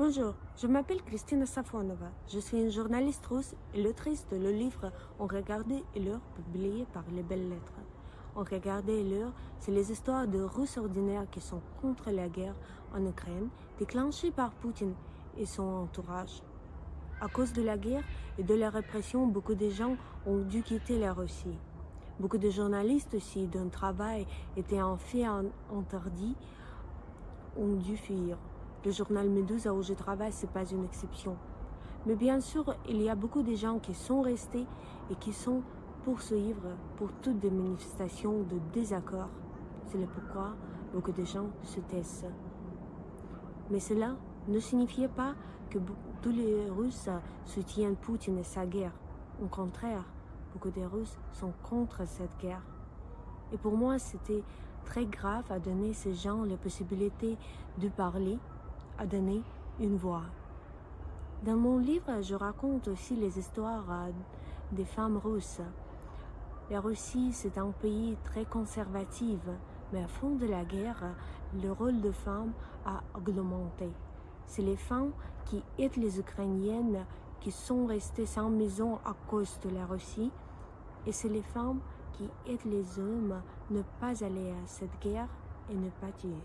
Bonjour, je m'appelle Kristina Safonova. Je suis une journaliste russe et l'autrice de le livre On regardait l'heure publié par Les Belles Lettres. On regardait l'heure, c'est les histoires de Russes ordinaires qui sont contre la guerre en Ukraine, déclenchée par Poutine et son entourage. À cause de la guerre et de la répression, beaucoup de gens ont dû quitter la Russie. Beaucoup de journalistes aussi, dont travail était en fait interdit, ont dû fuir. Le journal Medusa où je travaille, ce n'est pas une exception. Mais bien sûr, il y a beaucoup de gens qui sont restés et qui sont poursuivis pour toutes des manifestations de désaccord. C'est pourquoi beaucoup de gens se taisent. Mais cela ne signifiait pas que tous les Russes soutiennent Poutine et sa guerre. Au contraire, beaucoup de Russes sont contre cette guerre. Et pour moi, c'était très grave à donner ces gens la possibilité de parler, à donner une voix. Dans mon livre, je raconte aussi les histoires des femmes russes. La Russie, c'est un pays très conservatif, mais à fond de la guerre, le rôle de femme a augmenté. C'est les femmes qui aident les Ukrainiennes qui sont restées sans maison à cause de la Russie, et c'est les femmes qui aident les hommes à ne pas aller à cette guerre et ne pas tuer.